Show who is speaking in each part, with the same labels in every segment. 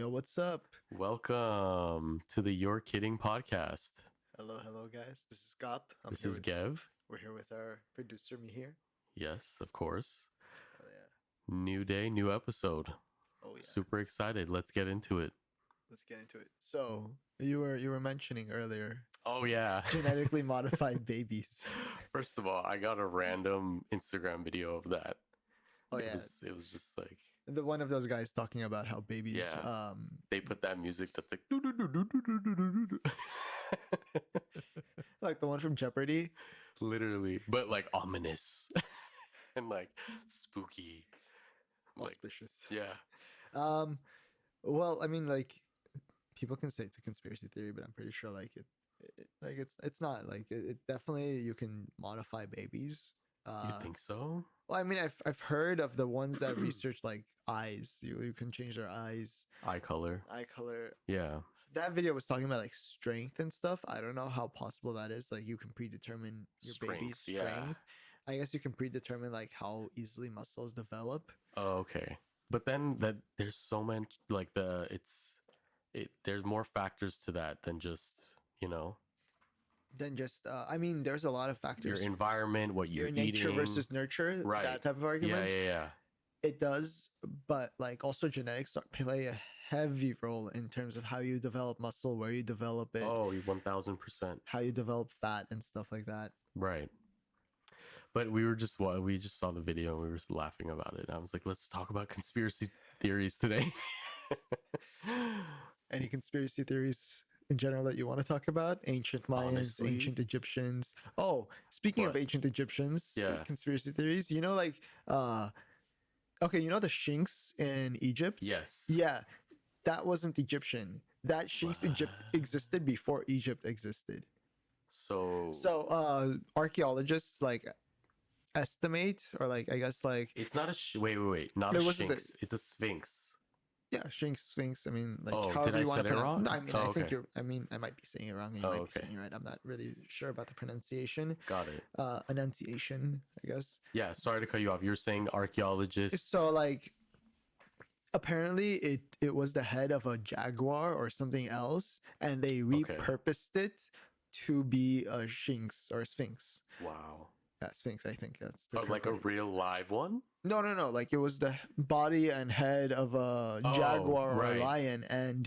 Speaker 1: Yo, what's up?
Speaker 2: Welcome to the You're Kidding podcast.
Speaker 1: Hello, guys. This is Gop.
Speaker 2: This is Gev.
Speaker 1: We're here with our producer, Mihir.
Speaker 2: Yes, of course.
Speaker 1: Hell yeah.
Speaker 2: New day, new episode.
Speaker 1: Oh yeah.
Speaker 2: Super excited. Let's get into it.
Speaker 1: Let's get into it. So you were mentioning earlier
Speaker 2: Oh yeah.
Speaker 1: genetically modified babies.
Speaker 2: First of all, I got a random Instagram video of that.
Speaker 1: Oh
Speaker 2: It
Speaker 1: yeah.
Speaker 2: was just like,
Speaker 1: The one of those guys talking about how babies
Speaker 2: yeah. They put that music that's like doo, doo, doo, doo, doo, doo, doo, doo, doo.
Speaker 1: like the one from Jeopardy.
Speaker 2: Literally, but like ominous and like spooky. Like,
Speaker 1: Auspicious.
Speaker 2: yeah.
Speaker 1: Well, I mean, like, people can say it's a conspiracy theory, but I'm pretty sure it's not like it definitely you can modify babies.
Speaker 2: You think so?
Speaker 1: Well, I mean, I've heard of the ones that research like eyes. You can change their eyes,
Speaker 2: Eye color.
Speaker 1: eye color.
Speaker 2: Yeah.
Speaker 1: That video was talking about like strength and stuff. I don't know how possible that is. Like you can predetermine your baby's
Speaker 2: Strength, yeah.
Speaker 1: strength. I guess you can predetermine like how easily muscles develop.
Speaker 2: Oh, okay. But then there's so much like there's more factors to that than just,
Speaker 1: Then just I mean, there's a lot of
Speaker 2: your
Speaker 1: factors.
Speaker 2: environment, what you're
Speaker 1: Your nature
Speaker 2: eating.
Speaker 1: versus nurture.
Speaker 2: Right.
Speaker 1: That type of
Speaker 2: Yeah,
Speaker 1: argument.
Speaker 2: yeah.
Speaker 1: It does, but like also genetics play a heavy role in terms of how you develop muscle, where you develop it,
Speaker 2: Oh, 1000%.
Speaker 1: how you develop fat and stuff like that.
Speaker 2: Right. But we just saw the video and we were just laughing about it. I was like, let's talk about conspiracy theories today.
Speaker 1: Any conspiracy theories in general that you want to talk about? Ancient Mayans,
Speaker 2: Honestly?
Speaker 1: ancient Egyptians. Oh, speaking of
Speaker 2: What?
Speaker 1: ancient Egyptians,
Speaker 2: Yeah.
Speaker 1: conspiracy theories, okay, you know the Sphinx in Egypt?
Speaker 2: Yes.
Speaker 1: Yeah, that wasn't Egyptian. That Sphinx existed before Egypt existed.
Speaker 2: So
Speaker 1: So archaeologists like estimate, or like I guess like
Speaker 2: it's not wait. Not
Speaker 1: It
Speaker 2: a
Speaker 1: wasn't
Speaker 2: sphinx. It's a sphinx.
Speaker 1: yeah, Sphinx. I mean, like
Speaker 2: Oh,
Speaker 1: however
Speaker 2: did I
Speaker 1: you want
Speaker 2: say
Speaker 1: to
Speaker 2: it
Speaker 1: pronounce.
Speaker 2: wrong?
Speaker 1: No, I mean,
Speaker 2: Oh,
Speaker 1: I think
Speaker 2: okay.
Speaker 1: you're. I mean, I might be saying it wrong. And you
Speaker 2: Oh,
Speaker 1: might
Speaker 2: okay.
Speaker 1: be saying it right. I'm not really sure about the pronunciation.
Speaker 2: Got it.
Speaker 1: Enunciation, I guess.
Speaker 2: Yeah, sorry to cut you off. You're saying archaeologists.
Speaker 1: So like, apparently it was the head of a jaguar or something else, and they repurposed it to be a Sphinx.
Speaker 2: Wow.
Speaker 1: Yeah, Sphinx. I think that's the
Speaker 2: Oh, like a
Speaker 1: correct-
Speaker 2: real live one?
Speaker 1: No. Like it was the body and head of a jaguar or
Speaker 2: right.
Speaker 1: a lion, and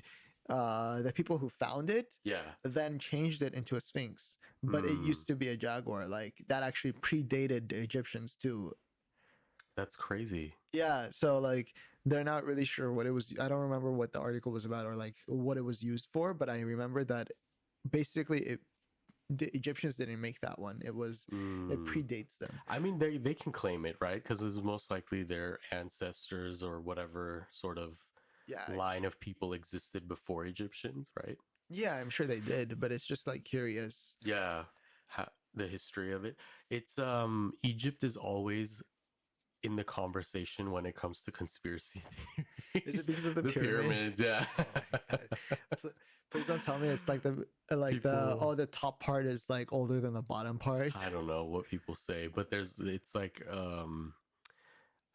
Speaker 1: the people who found it
Speaker 2: Yeah.
Speaker 1: then changed it into a sphinx. But it used to be a jaguar. Like that actually predated the Egyptians too.
Speaker 2: That's crazy.
Speaker 1: Yeah, so like they're not really sure what it was. I don't remember what the article was about or like what it was used for, but I remember that basically the Egyptians didn't make that one. It predates them.
Speaker 2: I mean, they can claim it, right? Because it was most likely their ancestors or whatever sort of
Speaker 1: Yeah.
Speaker 2: line of people existed before Egyptians, right?
Speaker 1: Yeah, I'm sure they did, but it's just like curious.
Speaker 2: Yeah. The history of it. It's Egypt is always in the conversation when it comes to conspiracy theories.
Speaker 1: Is it because of the
Speaker 2: pyramids? Yeah.
Speaker 1: Please don't tell me it's like the
Speaker 2: People-
Speaker 1: the top part is like older than the bottom part.
Speaker 2: I don't know what people say, but it's like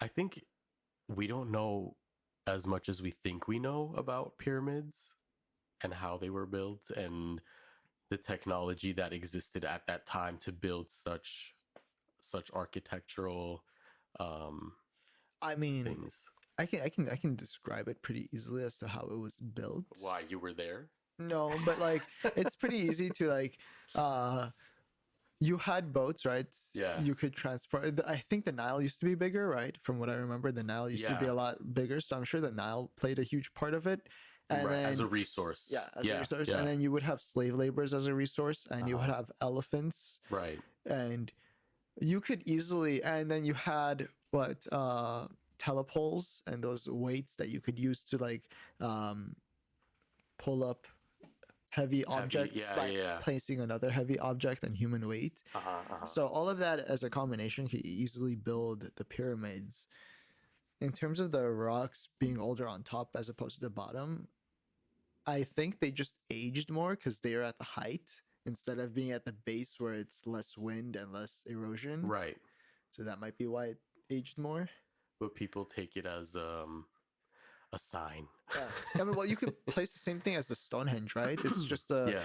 Speaker 2: I think we don't know as much as we think we know about pyramids and how they were built and the technology that existed at that time to build such architectural
Speaker 1: I mean,
Speaker 2: things.
Speaker 1: I can describe it pretty easily as to how it was built.
Speaker 2: Why you were there?
Speaker 1: No, but like it's pretty easy to like you had boats, right?
Speaker 2: Yeah.
Speaker 1: You could transport. I think the Nile used to be bigger, right? From what I remember, the Nile used to be
Speaker 2: Yeah.
Speaker 1: a lot bigger. So I'm sure the Nile played a huge part of it. And
Speaker 2: Right,
Speaker 1: then,
Speaker 2: as a resource.
Speaker 1: yeah, as a resource.
Speaker 2: Yeah.
Speaker 1: And then you would have slave laborers as a resource, and you would have elephants,
Speaker 2: Right.
Speaker 1: and you could easily. And then you had what telepoles and those weights that you could use to like pull up heavy objects
Speaker 2: yeah,
Speaker 1: by
Speaker 2: yeah.
Speaker 1: placing another heavy object and human weight. So all of that as a combination could easily build the pyramids. In terms of the rocks being older on top as opposed to the bottom, I think they just aged more because they are at the height instead of being at the base where it's less wind and less erosion.
Speaker 2: Right.
Speaker 1: So that might be why it aged more.
Speaker 2: But people take it as a sign.
Speaker 1: Yeah. I mean, well, you could place the same thing as the Stonehenge, right? It's just
Speaker 2: Yeah.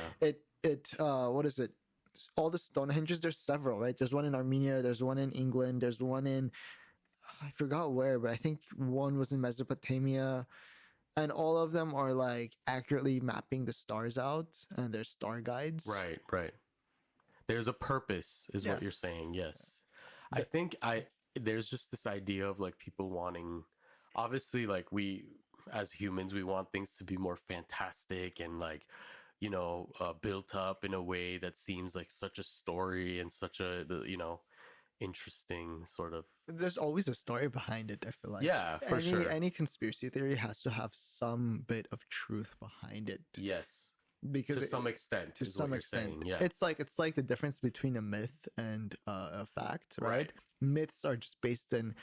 Speaker 1: what is it? All the Stonehenges, there's several, right? There's one in Armenia, there's one in England, there's one in, I forgot where, but I think one was in Mesopotamia, and all of them are like accurately mapping the stars out, and there's star guides.
Speaker 2: Right. There's a purpose, is what you're saying. Yes. I think there's just this idea of like people wanting, obviously, like we as humans, we want things to be more fantastic and like, built up in a way that seems like such a story and such a, interesting sort of.
Speaker 1: There's always a story behind it, I feel like.
Speaker 2: Yeah, for sure.
Speaker 1: Any conspiracy theory has to have some bit of truth behind it.
Speaker 2: Yes.
Speaker 1: Because
Speaker 2: to some extent.
Speaker 1: To some extent.
Speaker 2: Saying, yeah.
Speaker 1: It's like the difference between a myth and a fact, right? Myths are just based in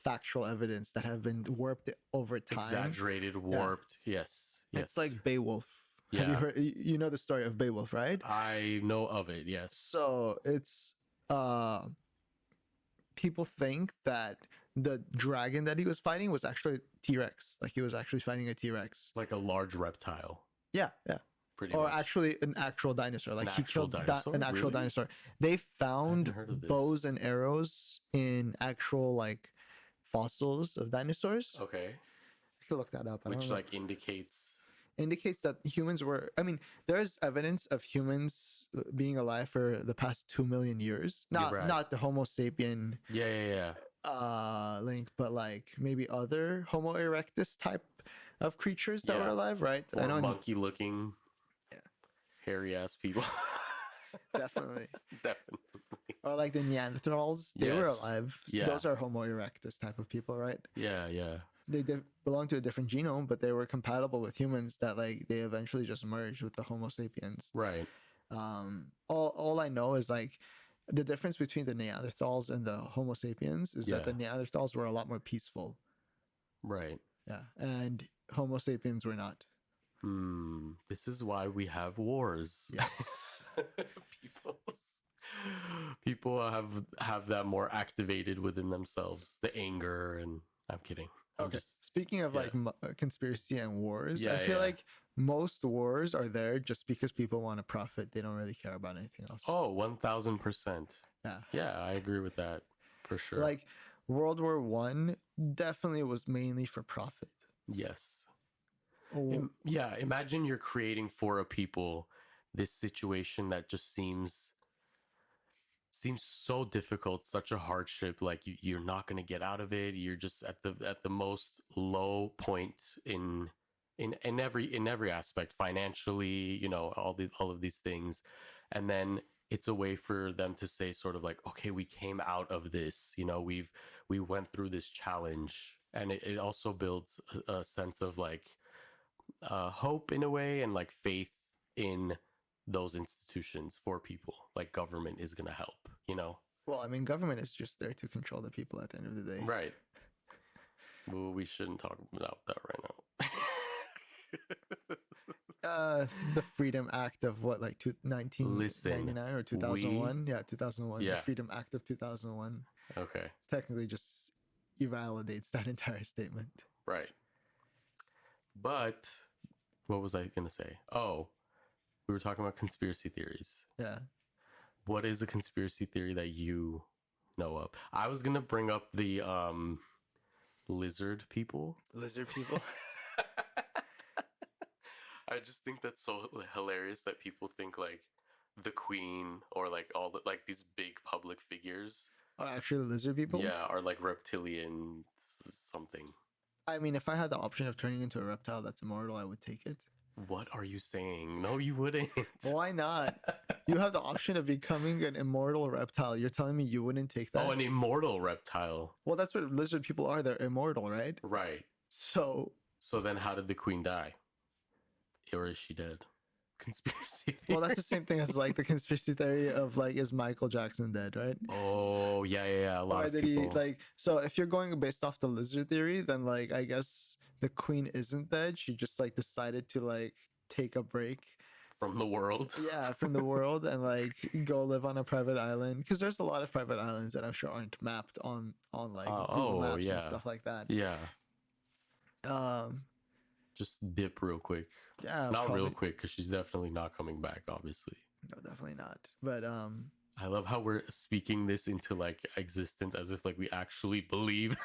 Speaker 1: factual evidence that have been warped over time.
Speaker 2: Exaggerated, warped. Yeah. Yes.
Speaker 1: It's like Beowulf.
Speaker 2: Yeah.
Speaker 1: Have you heard? You know the story of Beowulf, right?
Speaker 2: I know of it. Yes.
Speaker 1: So it's people think that the dragon that he was fighting was actually T-Rex. Like he was actually fighting a T-Rex.
Speaker 2: Like a large reptile.
Speaker 1: Yeah.
Speaker 2: Pretty
Speaker 1: or
Speaker 2: much.
Speaker 1: actually an actual dinosaur. Like he killed an actual
Speaker 2: really?
Speaker 1: Dinosaur. They found bows and arrows in actual like fossils of dinosaurs.
Speaker 2: Okay.
Speaker 1: I could look that up.
Speaker 2: Which like indicates
Speaker 1: that humans were, I mean, there's evidence of humans being alive for the past 2 million years. Not the Homo sapien link, but like maybe other Homo erectus type of creatures that were alive, right?
Speaker 2: Or monkey looking hairy ass people.
Speaker 1: Definitely. Or like the Neanderthals, they were alive. So those are Homo erectus type of people, right?
Speaker 2: Yeah.
Speaker 1: They belong to a different genome, but they were compatible with humans that like they eventually just merged with the Homo sapiens.
Speaker 2: Right.
Speaker 1: All I know is like the difference between the Neanderthals and the Homo sapiens is that the Neanderthals were a lot more peaceful.
Speaker 2: Right.
Speaker 1: Yeah. And Homo sapiens were not.
Speaker 2: This is why we have wars.
Speaker 1: Yes.
Speaker 2: People have that more activated within themselves, the anger, and I'm kidding.
Speaker 1: Okay. Speaking of like conspiracy and wars, I feel like most wars are there just because people want to profit. They don't really care about anything else.
Speaker 2: Oh, 1000%.
Speaker 1: Yeah.
Speaker 2: Yeah, I agree with that for sure.
Speaker 1: Like World War I definitely was mainly for profit.
Speaker 2: Yes. Imagine you're creating for a people this situation that just seems so difficult, such a hardship. Like you're not going to get out of it. You're just at the most low point in every aspect, financially, all of these things, and then it's a way for them to say sort of like, okay, we came out of this. We went through this challenge, and it also builds a sense of like hope in a way, and like faith in those institutions for people. Like government is going to help, Well,
Speaker 1: I mean, government is just there to control the people at the end of the day.
Speaker 2: Right. Well, we shouldn't talk about that right
Speaker 1: now. The Freedom Act of what, like 1999 or 2001? 2001. Yeah. The Freedom Act of 2001.
Speaker 2: Okay.
Speaker 1: Technically just invalidates that entire statement.
Speaker 2: Right. But what was I going to say? Oh, we were talking about conspiracy theories.
Speaker 1: Yeah.
Speaker 2: What is a conspiracy theory that you know of? I was going to bring up the lizard people.
Speaker 1: Lizard people?
Speaker 2: I just think that's so hilarious that people think like the Queen or like all the like these big public figures
Speaker 1: are actually lizard people?
Speaker 2: Yeah, are like reptilian something.
Speaker 1: I mean, if I had the option of turning into a reptile that's immortal, I would take it.
Speaker 2: What are you saying? No, you wouldn't.
Speaker 1: Why not? You have the option of becoming an immortal reptile. You're telling me you wouldn't take that?
Speaker 2: Oh, an immortal reptile.
Speaker 1: Well, that's what lizard people are. They're immortal, right?
Speaker 2: Right.
Speaker 1: So
Speaker 2: then how did the Queen die? Or is she dead? Conspiracy theory.
Speaker 1: Well, that's the same thing as like the conspiracy theory of like, is Michael Jackson dead, right?
Speaker 2: Oh, yeah. A lot of
Speaker 1: did
Speaker 2: people.
Speaker 1: He like, so if you're going based off the lizard theory, then like I guess the Queen isn't dead. She just like decided to like take a break
Speaker 2: from the world.
Speaker 1: Yeah, from the world, and like go live on a private island, because there's a lot of private islands that I'm sure aren't mapped on like Google Maps and stuff like that.
Speaker 2: Yeah. just dip real quick.
Speaker 1: Yeah,
Speaker 2: Not
Speaker 1: probably.
Speaker 2: real quick, because she's definitely not coming back, obviously.
Speaker 1: No, definitely not. But
Speaker 2: I love how we're speaking this into like existence as if like we actually believe.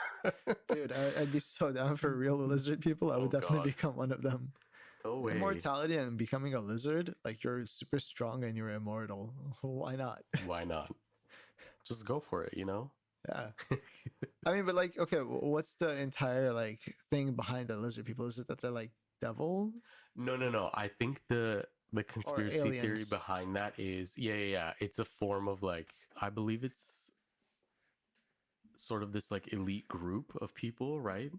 Speaker 1: dude, I'd be so down for real lizard people. I would definitely become one of them.
Speaker 2: No way.
Speaker 1: Immortality and becoming a lizard, like you're super strong and you're immortal. Why not?
Speaker 2: Why not? Just go for it, you know?
Speaker 1: Yeah. I mean, but like, okay, what's the entire like thing behind the lizard people? Is it that they're like devil?
Speaker 2: No. I think the conspiracy theory behind that is yeah. It's a form of like, I believe it's sort of this like elite group of people, right?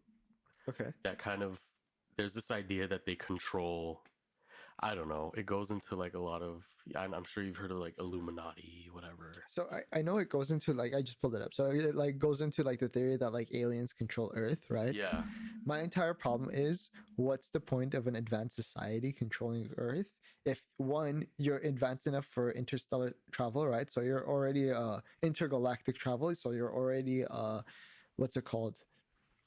Speaker 1: Okay.
Speaker 2: That kind of, there's this idea that they control, I don't know, it goes into like a lot of, I'm sure you've heard of like Illuminati, whatever.
Speaker 1: So I know it goes into like, I just pulled it up. So it like goes into like the theory that like aliens control Earth, right?
Speaker 2: Yeah.
Speaker 1: My entire problem is, what's the point of an advanced society controlling Earth if one, you're advanced enough for interstellar travel, right? So you're already intergalactic travel, so you're already what's it called?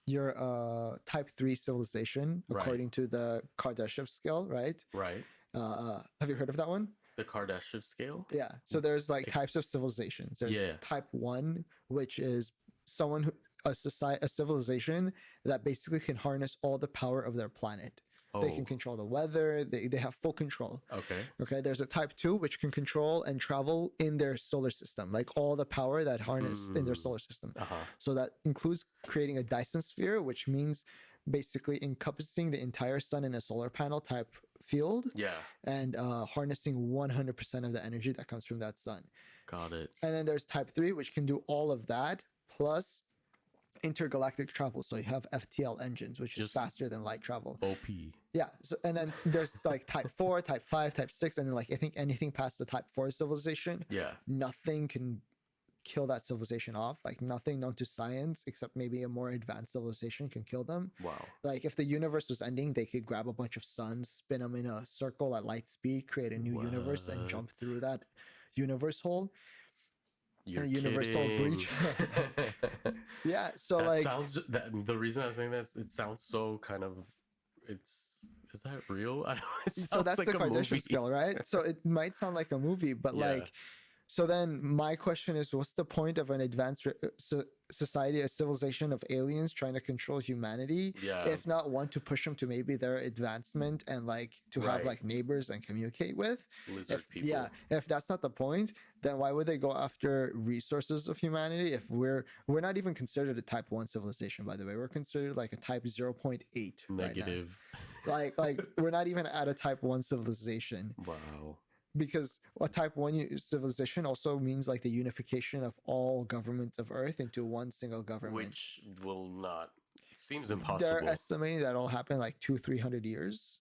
Speaker 1: You're type 3 civilization according to the Kardashev scale, right?
Speaker 2: Right.
Speaker 1: Have you heard of that one?
Speaker 2: The Kardashev scale?
Speaker 1: Yeah. So there's like types of civilizations. There's type 1, which is someone who a civilization that basically can harness all the power of their planet. They can control the weather. They have full control. Okay. There's a type 2, which can control and travel in their solar system, like all the power that harnessed in their solar system. So that includes creating a Dyson sphere, which means basically encompassing the entire sun in a solar panel type field.
Speaker 2: Yeah.
Speaker 1: And harnessing 100% of the energy that comes from that sun.
Speaker 2: Got it.
Speaker 1: And then there's type 3, which can do all of that plus intergalactic travel. So you have FTL engines, which is faster than light travel.
Speaker 2: OP.
Speaker 1: Yeah. So and then there's like type 4, type 5, type 6, and then like I think anything past the type 4 civilization, nothing can kill that civilization off. Like nothing known to science except maybe a more advanced civilization can kill them.
Speaker 2: Wow.
Speaker 1: Like if the universe was ending, they could grab a bunch of suns, spin them in a circle at light speed, create a new universe, and jump through that universe hole.
Speaker 2: You're
Speaker 1: universal breach. Yeah, so
Speaker 2: that
Speaker 1: like
Speaker 2: sounds the reason I was saying that, it sounds so kind of, is that real? I don't know.
Speaker 1: So that's
Speaker 2: like
Speaker 1: the Kardashian scale, right? So it might sound like a movie, but like, so then my question is, what's the point of an advanced society, a civilization of aliens trying to control humanity? If not one, to push them to maybe their advancement and like to have like neighbors and communicate with.
Speaker 2: Lizard people.
Speaker 1: Yeah, if that's not the point, then why would they go after resources of humanity if we're not even considered a type 1 civilization, by the way. We're considered like a type 0.8
Speaker 2: negative.
Speaker 1: Right now. like we're not even at a type 1 civilization.
Speaker 2: Wow.
Speaker 1: Because a type 1 civilization also means like the unification of all governments of Earth into one single government.
Speaker 2: Which will not, seems impossible.
Speaker 1: They're estimating that'll happen like 200-300 years.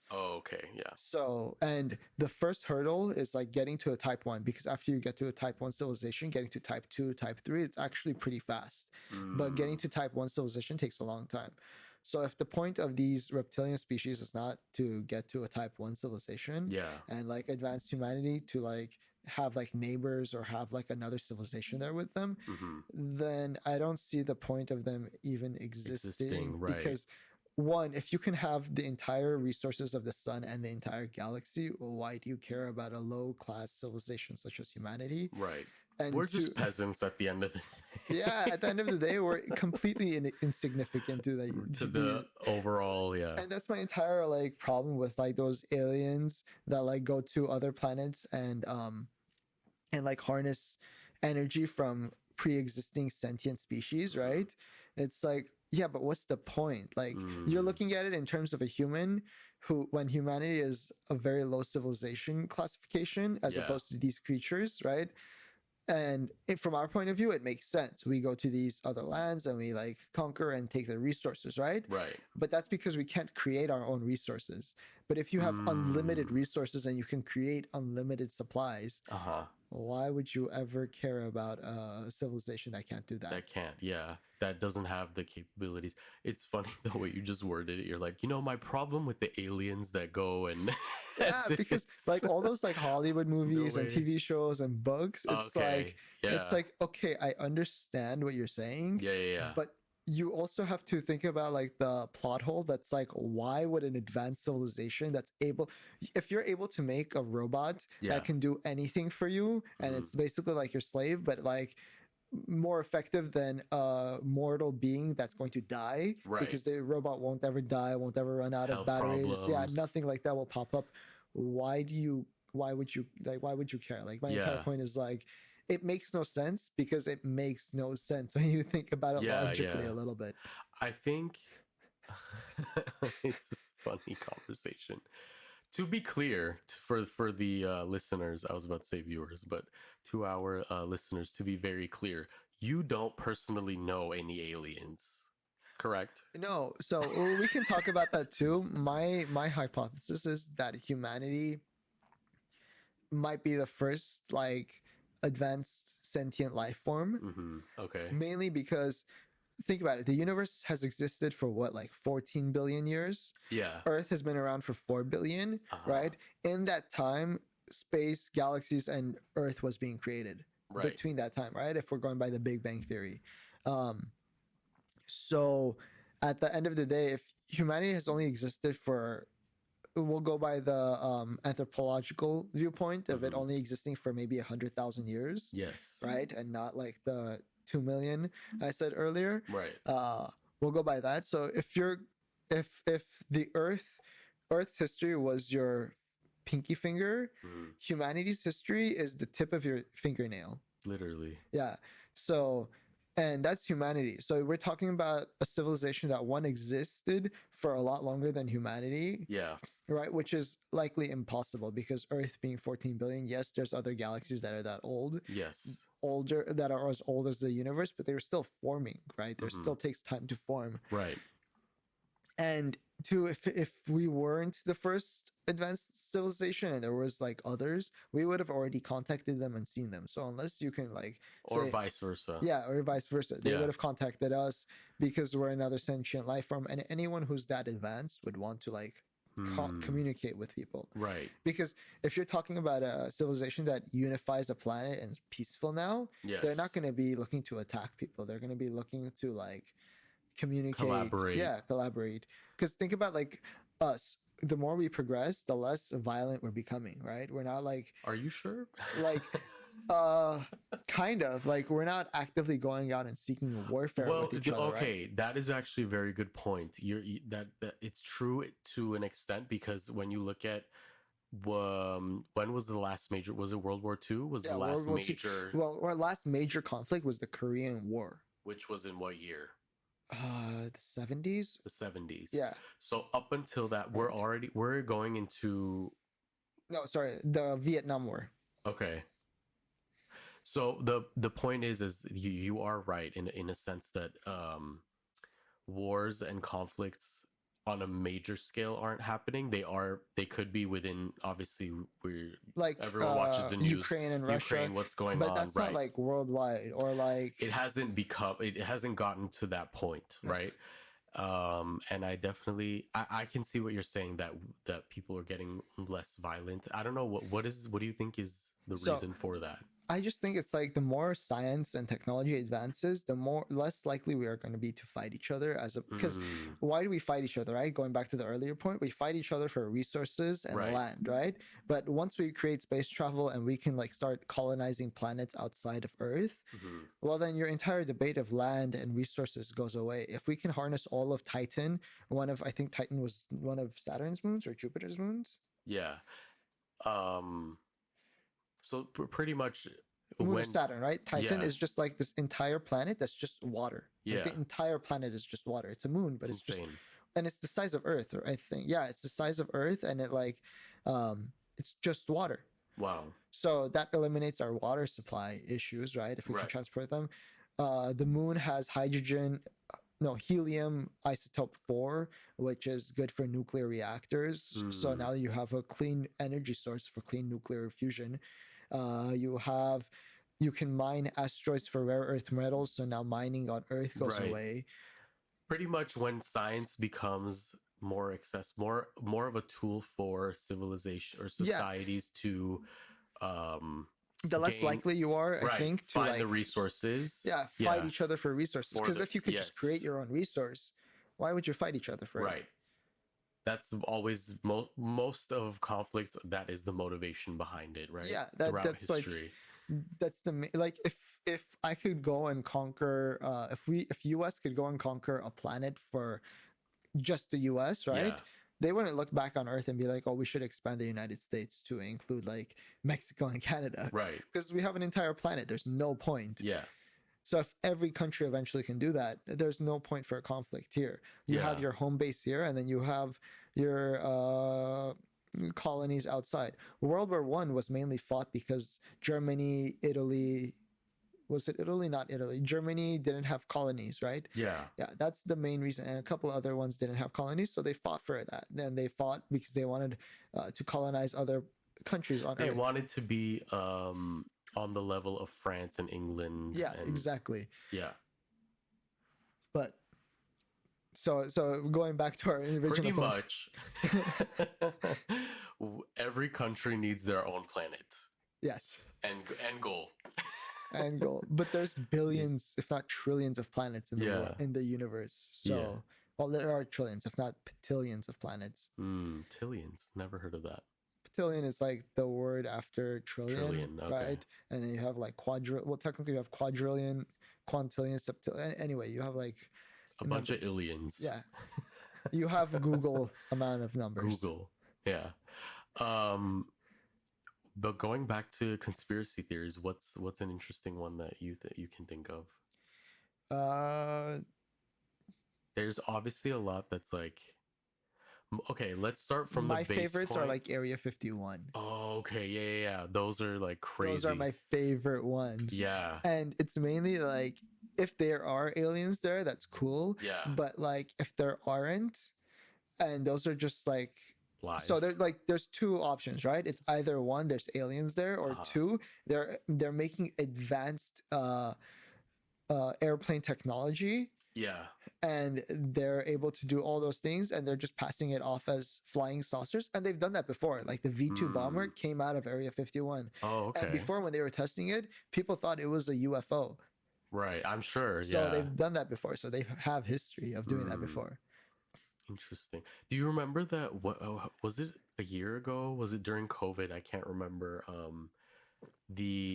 Speaker 2: Oh, okay. Yeah.
Speaker 1: So, and the first hurdle is like getting to a type 1, because after you get to a type 1 civilization, getting to type 2, type 3, it's actually pretty fast. But getting to type 1 civilization takes a long time. So if the point of these reptilian species is not to get to a type 1 civilization and like advance humanity to like have like neighbors or have like another civilization there with them, then I don't see the point of them even existing. Because one, if you can have the entire resources of the sun and the entire galaxy, well, why do you care about a low class civilization such as humanity?
Speaker 2: Right. And we're just peasants at the end of the day.
Speaker 1: Yeah, at the end of the day, we're completely insignificant to
Speaker 2: the overall,
Speaker 1: And that's my entire like problem with like those aliens that like go to other planets and like harness energy from pre-existing sentient species, right? It's like, yeah, but what's the point? Like you're looking at it in terms of a human who, when humanity is a very low civilization classification as opposed to these creatures, right? And from our point of view, it makes sense. We go to these other lands and we like conquer and take their resources, right?
Speaker 2: Right.
Speaker 1: But that's because we can't create our own resources. But if you have unlimited resources and you can create unlimited supplies, why would you ever care about a civilization that can't do that?
Speaker 2: That can't, that doesn't have the capabilities. It's funny the way you just worded it. You're like, my problem with the aliens that go and
Speaker 1: because like all those like Hollywood movies and TV shows and books, it's like it's like, okay, I understand what you're saying, but you also have to think about like the plot hole that's like, why would an advanced civilization that's able, if you're able to make a robot that can do anything for you, and it's basically like your slave, but like more effective than a mortal being that's going to die, because the robot won't ever die, won't ever run out of batteries. Yeah, nothing like that will pop up. Why would you care? Like, my entire point is like, it makes no sense because it makes no sense when you think about it logically a little bit.
Speaker 2: I think it's a funny conversation. To be clear, for the listeners, I was about to say viewers, but to our listeners, to be very clear, you don't personally know any aliens, correct?
Speaker 1: No, so we can talk about that too. My hypothesis is that humanity might be the first like advanced sentient life form.
Speaker 2: Okay.
Speaker 1: Mainly because, think about it, the universe has existed for what, like 14 billion years?
Speaker 2: Yeah.
Speaker 1: Earth has been around for 4 billion, right? In that time, space, galaxies, and Earth was being created between that time, right? If we're going by the Big Bang Theory. So at the end of the day, if humanity has only existed for, we'll go by the anthropological viewpoint of it only existing for maybe 100,000 years.
Speaker 2: Yes.
Speaker 1: Right? And not like the 2 million I said earlier.
Speaker 2: Right.
Speaker 1: We'll go by that. So if the Earth's history was your pinky finger, humanity's history is the tip of your fingernail.
Speaker 2: Literally.
Speaker 1: Yeah. So, and that's humanity. So we're talking about a civilization that existed for a lot longer than humanity.
Speaker 2: Yeah.
Speaker 1: Right, which is likely impossible because Earth being 14 billion, yes, there's other galaxies that are that old.
Speaker 2: Yes.
Speaker 1: Older, that are as old as the universe, but they were still forming, right? There still takes time to form.
Speaker 2: Right.
Speaker 1: And if we weren't the first advanced civilization and there was like others, we would have already contacted them and seen them. So unless you can like
Speaker 2: or vice versa.
Speaker 1: Yeah, or vice versa. They would have contacted us because we're another sentient life form, and anyone who's that advanced would want to like communicate with people.
Speaker 2: Right.
Speaker 1: Because if you're talking about a civilization that unifies a planet and is peaceful now, they're not going to be looking to attack people. They're going to be looking to like communicate.
Speaker 2: Collaborate.
Speaker 1: Yeah, collaborate. Because think about like us. The more we progress, the less violent we're becoming, right? We're not like...
Speaker 2: Are you sure?
Speaker 1: Like... kind of like we're not actively going out and seeking warfare with each other.
Speaker 2: Okay,
Speaker 1: right?
Speaker 2: That is actually a very good point. That it's true to an extent, because when you look at when was the last major? Was it World War II? Was the last major?
Speaker 1: Well, our last major conflict was the Korean War,
Speaker 2: which was in what year?
Speaker 1: The 70s.
Speaker 2: The 70s.
Speaker 1: Yeah.
Speaker 2: So up until that, we're going into.
Speaker 1: No, sorry, the Vietnam War.
Speaker 2: Okay. So the point is you are right in a sense that wars and conflicts on a major scale aren't happening. They could be within, obviously, we're
Speaker 1: like
Speaker 2: everyone watches the news,
Speaker 1: Ukraine and Russia,
Speaker 2: what's going
Speaker 1: but
Speaker 2: on,
Speaker 1: that's not like worldwide or like
Speaker 2: it hasn't gotten to that point, right? And I definitely I can see what you're saying, that people are getting less violent. I don't know what do you think is the reason for that?
Speaker 1: I just think it's like the more science and technology advances, the less likely we are going to be to fight each other because why do we fight each other, right? Going back to the earlier point, we fight each other for resources and land, right? But once we create space travel and we can like start colonizing planets outside of Earth, well, then your entire debate of land and resources goes away. If we can harness all of Titan, I think Titan was one of Saturn's moons or Jupiter's moons.
Speaker 2: Yeah. So pretty much
Speaker 1: moon of Saturn, right? Titan is just like this entire planet that's just water.
Speaker 2: Yeah.
Speaker 1: Like the entire planet is just water. It's a moon, but it's
Speaker 2: insane.
Speaker 1: And it's the size of Earth, I think. Yeah, it's the size of Earth, and it like it's just water.
Speaker 2: Wow.
Speaker 1: So that eliminates our water supply issues, right? If we can transport them. The moon has helium isotope 4, which is good for nuclear reactors. So now you have a clean energy source for clean nuclear fusion. You can mine asteroids for rare earth metals, so now mining on Earth goes away.
Speaker 2: Pretty much when science becomes more of a tool for civilization or societies to
Speaker 1: the less likely you are, I think, to
Speaker 2: find the resources.
Speaker 1: Fight each other for resources. Because if you could just create your own resource, why would you fight each other for it?
Speaker 2: Right. That's always most of conflicts. That is the motivation behind it, right?
Speaker 1: Yeah, that's history. That's the like if I could go and conquer if US could go and conquer a planet for just the US, right? Yeah. They wouldn't look back on Earth and be like, oh, we should expand the United States to include like Mexico and Canada.
Speaker 2: Right.
Speaker 1: Because we have an entire planet. There's no point.
Speaker 2: Yeah.
Speaker 1: So if every country eventually can do that, there's no point for a conflict here. You have your home base here, and then you have your colonies outside. World War I was mainly fought because Germany, Italy, was it Italy? Not Italy. Germany didn't have colonies, right?
Speaker 2: Yeah.
Speaker 1: Yeah, that's the main reason. And a couple other ones didn't have colonies, so they fought for that. Then they fought because they wanted to colonize other countries on Earth.
Speaker 2: They wanted to be on the level of France and England.
Speaker 1: Yeah, exactly.
Speaker 2: Yeah.
Speaker 1: But so going back to our original point.
Speaker 2: Pretty much every country needs their own planet.
Speaker 1: Yes.
Speaker 2: And goal.
Speaker 1: And goal. But there's billions, if not trillions, of planets in the world, in the universe. So well, there are trillions, if not petillions of planets.
Speaker 2: Tillions. Never heard of that.
Speaker 1: Petillion is like the word after trillion,
Speaker 2: okay.
Speaker 1: Right? And then you have like quadrillion. Well, technically you have quadrillion, quintillion, septillion. Anyway, you have like
Speaker 2: a bunch of illions.
Speaker 1: Yeah. You have Google amount of numbers.
Speaker 2: Google. Yeah. But going back to conspiracy theories, what's an interesting one that you can think of? There's obviously a lot that's like, okay, let's start from
Speaker 1: my favorites point. Are like Area 51.
Speaker 2: Oh, okay, yeah. Those are like crazy.
Speaker 1: Those are my favorite ones.
Speaker 2: Yeah.
Speaker 1: And it's mainly like if there are aliens there, that's cool.
Speaker 2: Yeah.
Speaker 1: But like if there aren't, and those are just like
Speaker 2: lies.
Speaker 1: So there's two options, right? It's either one, there's aliens there, or two, they're making advanced airplane technology.
Speaker 2: Yeah.
Speaker 1: And they're able to do all those things, and they're just passing it off as flying saucers. And they've done that before. Like the V2 bomber came out of Area 51.
Speaker 2: Oh, okay.
Speaker 1: And before, when they were testing it, people thought it was a UFO.
Speaker 2: Right, I'm sure.
Speaker 1: So they've done that before. So they have history of doing that before.
Speaker 2: Interesting. Do you remember that? What was it a year ago? Was it during COVID? I can't remember.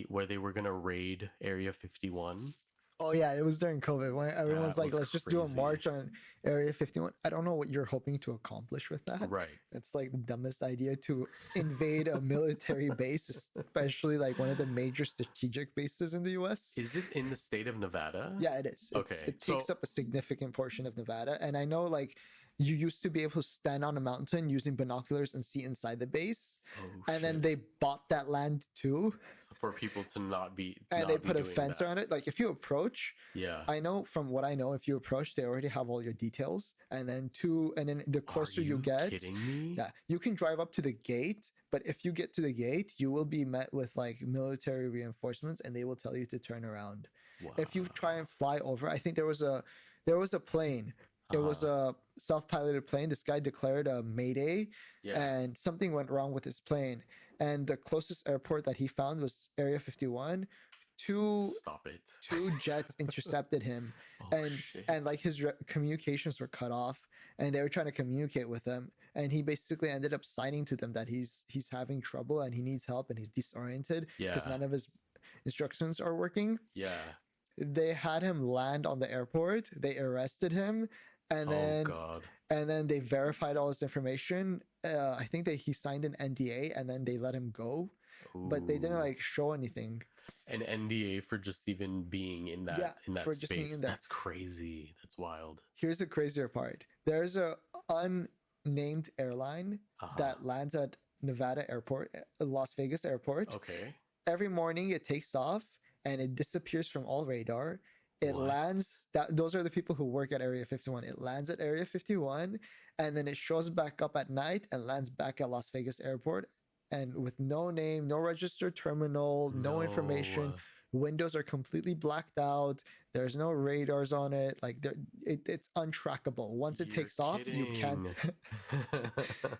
Speaker 2: Where they were gonna raid Area 51.
Speaker 1: Oh yeah, it was during COVID when everyone's like, let's just do a march on Area 51. I don't know what you're hoping to accomplish with that.
Speaker 2: Right.
Speaker 1: It's like the dumbest idea to invade a military base, especially like one of the major strategic bases in the US.
Speaker 2: Is it in the state of Nevada?
Speaker 1: Yeah, it is.
Speaker 2: Okay.
Speaker 1: It takes up a significant portion of Nevada. And I know like you used to be able to stand on a mountain using binoculars and see inside the base. And then they bought that land too.
Speaker 2: For people to not be.
Speaker 1: And they put a fence around it. Like if you approach, I know from what I know, if you approach, they already have all your details. And then the closer you get,
Speaker 2: kidding me?
Speaker 1: Yeah, you can drive up to the gate. But if you get to the gate, you will be met with like military reinforcements, and they will tell you to turn around. Wow. If you try and fly over, I think there was a plane. It was a self-piloted plane. This guy declared a mayday, and something went wrong with his plane. And the closest airport that he found was Area 51. Two jets intercepted him, and like his communications were cut off, and they were trying to communicate with him. And he basically ended up signing to them that he's having trouble and he needs help and he's disoriented because none of his instructions are working.
Speaker 2: Yeah.
Speaker 1: They had him land on the airport. They arrested him. And then they verified all his information. I think he signed an NDA, and then they let him go. Ooh. But they didn't like show anything.
Speaker 2: An NDA for just even being in that space. That's crazy. That's wild.
Speaker 1: Here's the crazier part. There's a unnamed airline that lands at Nevada Airport, Las Vegas Airport.
Speaker 2: Okay.
Speaker 1: Every morning it takes off and it disappears from all radar. It lands, those are the people who work at Area 51. It lands at Area 51, and then it shows back up at night and lands back at Las Vegas Airport. And with no name, no registered terminal, no information. Windows are completely blacked out. There's no radars on it. Like it's untrackable. Once it takes off, you can't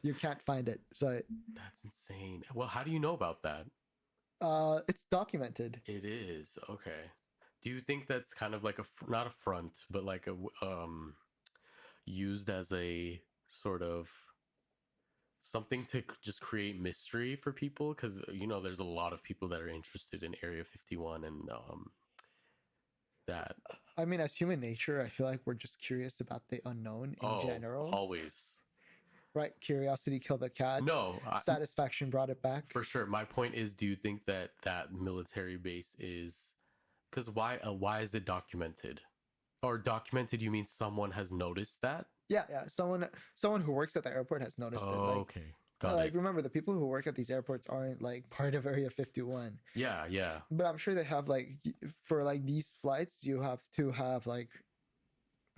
Speaker 1: you can't find it. So
Speaker 2: that's insane. Well, how do you know about that?
Speaker 1: It's documented.
Speaker 2: It is. Okay. Do you think that's kind of like not a front, but like used as a sort of something to just create mystery for people? Because there's a lot of people that are interested in Area 51 and that.
Speaker 1: I mean, as human nature, I feel like we're just curious about the unknown in
Speaker 2: Oh,
Speaker 1: general.
Speaker 2: always.
Speaker 1: Right? Curiosity killed the cat.
Speaker 2: No,
Speaker 1: Satisfaction brought it back.
Speaker 2: For sure. My point is, do you think that that military base is? Because why is it documented? Or documented, you mean someone has noticed that?
Speaker 1: Yeah, yeah. Someone who works at the airport has noticed it. Like,
Speaker 2: okay. Got
Speaker 1: like
Speaker 2: it.
Speaker 1: remember, the people who work at these airports aren't like part of Area 51.
Speaker 2: Yeah, yeah.
Speaker 1: But I'm sure they have like for like these flights, you have to have like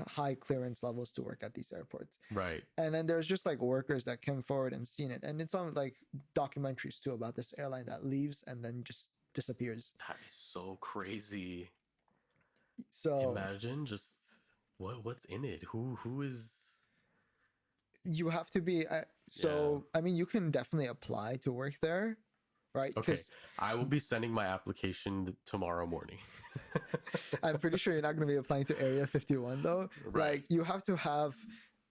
Speaker 1: high clearance levels to work at these airports.
Speaker 2: Right.
Speaker 1: And then there's just like workers that come forward and seen it. And it's on like documentaries too about this airline that leaves and then just disappears.
Speaker 2: That is so crazy.
Speaker 1: So
Speaker 2: imagine just what's in it. Who is?
Speaker 1: You have to be. I mean, you can definitely apply to work there, right?
Speaker 2: Okay. I will be sending my application tomorrow morning.
Speaker 1: I'm pretty sure you're not going to be applying to Area 51 though.
Speaker 2: Right.
Speaker 1: Like you have to have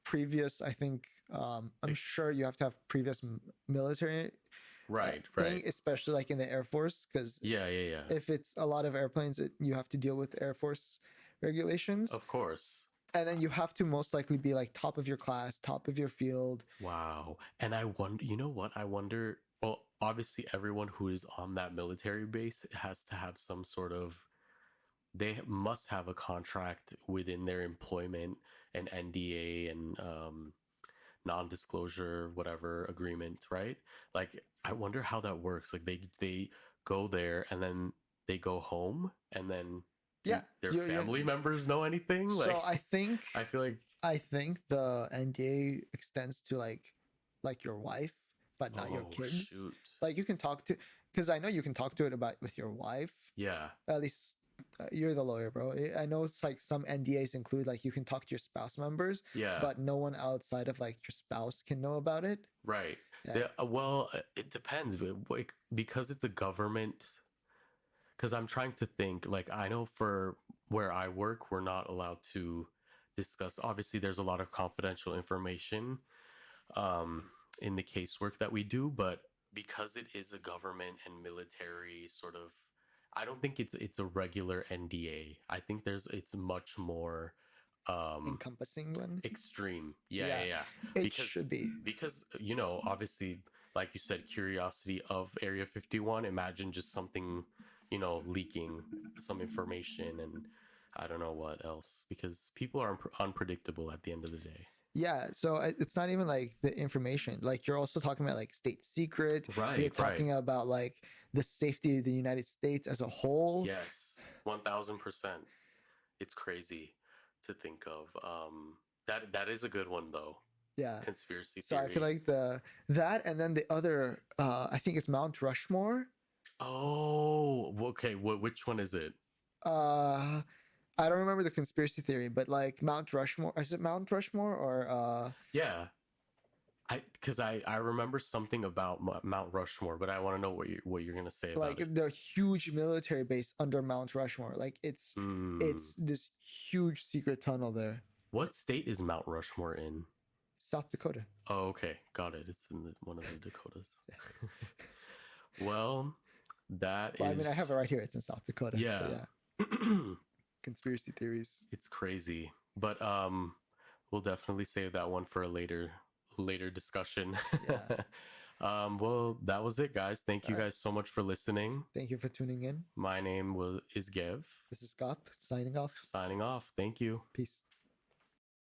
Speaker 1: previous. I think I'm sure you have to have previous military.
Speaker 2: Right.
Speaker 1: Thing, especially like in the Air Force, because
Speaker 2: yeah.
Speaker 1: If it's a lot of airplanes, you have to deal with Air Force regulations.
Speaker 2: Of course.
Speaker 1: And then you have to most likely be like top of your class, top of your field.
Speaker 2: Wow. And I wonder, you know what? I wonder, well, obviously everyone who is on that military base has to have some sort of, they must have a contract within their employment, an NDA and non-disclosure, whatever agreement, right? Like, I wonder how that works. Like they go there and then they go home and then their family members know anything? Like,
Speaker 1: so I think
Speaker 2: I
Speaker 1: think the NDA extends to like your wife, but not your kids.
Speaker 2: Shoot.
Speaker 1: Like you can talk to, because I know you can talk to it about with your wife.
Speaker 2: Yeah.
Speaker 1: At least you're the lawyer, bro. I know it's like some NDAs include like you can talk to your spouse members.
Speaker 2: Yeah.
Speaker 1: But no one outside of like your spouse can know about it.
Speaker 2: Right.
Speaker 1: Yeah.
Speaker 2: Well, it depends, but like, because it's a government. Because I'm trying to think, like, I know for where I work, we're not allowed to discuss. Obviously, there's a lot of confidential information in the casework that we do, but because it is a government and military sort of, I don't think it's a regular NDA. I think it's much more
Speaker 1: encompassing one.
Speaker 2: Extreme. Yeah.
Speaker 1: It should be.
Speaker 2: Because, obviously, like you said, curiosity of Area 51, imagine just something leaking some information and I don't know what else, because people are unpredictable at the end of the day.
Speaker 1: Yeah, so it's not even like the information. Like you're also talking about like state secret.
Speaker 2: Right.
Speaker 1: You're talking about like the safety of the United States as a whole.
Speaker 2: Yes, 1000%. It's crazy to think of. That is a good one though.
Speaker 1: Yeah.
Speaker 2: Conspiracy theory.
Speaker 1: So I feel like that and then the other I think it's Mount Rushmore.
Speaker 2: Oh, okay. Which one is it?
Speaker 1: I don't remember the conspiracy theory, but like Mount Rushmore. Is it Mount Rushmore or?
Speaker 2: Yeah, because I remember something about Mount Rushmore, but I want to know what you're gonna say about
Speaker 1: like the huge military base under Mount Rushmore. Like it's this huge secret tunnel there.
Speaker 2: What state is Mount Rushmore in?
Speaker 1: South Dakota.
Speaker 2: Oh, okay, got it. It's in one of the Dakotas. Well. I
Speaker 1: mean, I have it right here. It's in South Dakota.
Speaker 2: Yeah.
Speaker 1: Conspiracy theories.
Speaker 2: It's crazy. But we'll definitely save that one for a later discussion.
Speaker 1: Yeah.
Speaker 2: Well, that was it, guys. Thank you guys so much for listening.
Speaker 1: Thank you for tuning in.
Speaker 2: My name is Gev.
Speaker 1: This is Scott signing off.
Speaker 2: Signing off. Thank you.
Speaker 1: Peace.